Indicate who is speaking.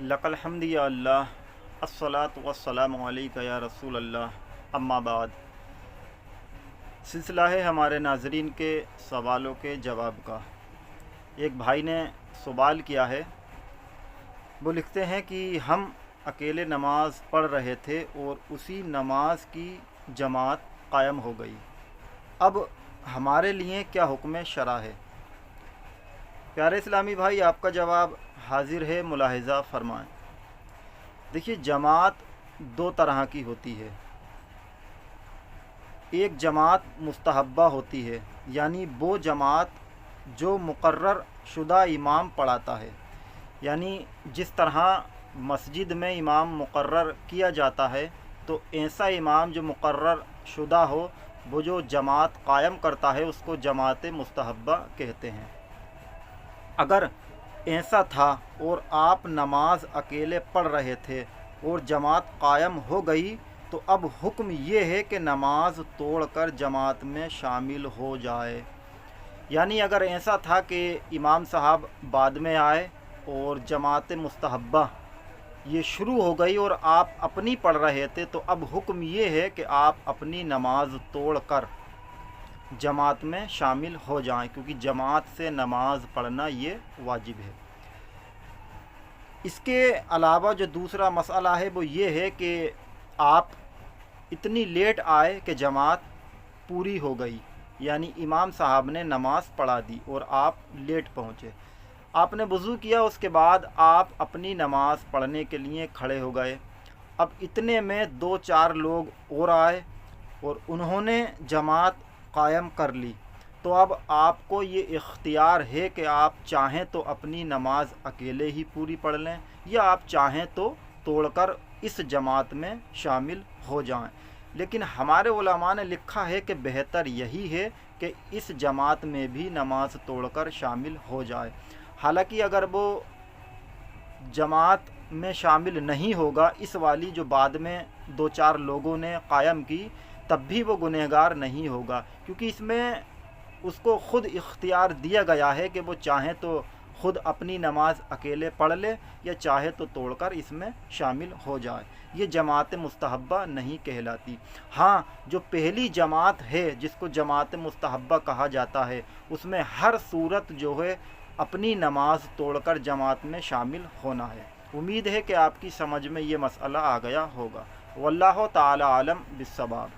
Speaker 1: لک الحمد یا اللہ، الصلاۃ والسلام علیک یا رسول اللہ، اما بعد۔ سلسلہ ہے ہمارے ناظرین کے سوالوں کے جواب کا۔ ایک بھائی نے سوال کیا ہے، وہ لکھتے ہیں کہ ہم اکیلے نماز پڑھ رہے تھے اور اسی نماز کی جماعت قائم ہو گئی، اب ہمارے لیے کیا حکم شرع ہے؟ پیارے اسلامی بھائی، آپ کا جواب حاضر ہے، ملاحظہ فرمائیں۔ دیکھیے، جماعت دو طرح کی ہوتی ہے۔ ایک جماعت مستحبہ ہوتی ہے، یعنی وہ جماعت جو مقرر شدہ امام پڑھاتا ہے، یعنی جس طرح مسجد میں امام مقرر کیا جاتا ہے تو ایسا امام جو مقرر شدہ ہو، وہ جو جماعت قائم کرتا ہے اس کو جماعت مستحبہ کہتے ہیں۔ اگر ایسا تھا اور آپ نماز اکیلے پڑھ رہے تھے اور جماعت قائم ہو گئی تو اب حکم یہ ہے کہ نماز توڑ کر جماعت میں شامل ہو جائے۔ یعنی اگر ایسا تھا کہ امام صاحب بعد میں آئے اور جماعت مستحبہ یہ شروع ہو گئی اور آپ اپنی پڑھ رہے تھے تو اب حکم یہ ہے کہ آپ اپنی نماز توڑ کر جماعت میں شامل ہو جائیں، کیونکہ جماعت سے نماز پڑھنا یہ واجب ہے۔ اس کے علاوہ جو دوسرا مسئلہ ہے وہ یہ ہے کہ آپ اتنی لیٹ آئے کہ جماعت پوری ہو گئی، یعنی امام صاحب نے نماز پڑھا دی اور آپ لیٹ پہنچے۔ آپ نے وضو کیا، اس کے بعد آپ اپنی نماز پڑھنے کے لیے کھڑے ہو گئے۔ اب اتنے میں دو چار لوگ اور آئے اور انہوں نے جماعت قائم کر لی، تو اب آپ کو یہ اختیار ہے کہ آپ چاہیں تو اپنی نماز اکیلے ہی پوری پڑھ لیں یا آپ چاہیں تو توڑ کر اس جماعت میں شامل ہو جائیں۔ لیکن ہمارے علماء نے لکھا ہے کہ بہتر یہی ہے کہ اس جماعت میں بھی نماز توڑ کر شامل ہو جائے۔ حالانکہ اگر وہ جماعت میں شامل نہیں ہوگا، اس والی جو بعد میں دو چار لوگوں نے قائم کی، تب بھی وہ گنہگار نہیں ہوگا، کیونکہ اس میں اس کو خود اختیار دیا گیا ہے کہ وہ چاہیں تو خود اپنی نماز اکیلے پڑھ لے یا چاہے تو توڑ کر اس میں شامل ہو جائے۔ یہ جماعت مستحبہ نہیں کہلاتی۔ ہاں، جو پہلی جماعت ہے جس کو جماعت مستحبہ کہا جاتا ہے، اس میں ہر صورت جو ہے اپنی نماز توڑ کر جماعت میں شامل ہونا ہے۔ امید ہے کہ آپ کی سمجھ میں یہ مسئلہ آ گیا ہوگا۔ واللہ تعالی عالم بالصواب۔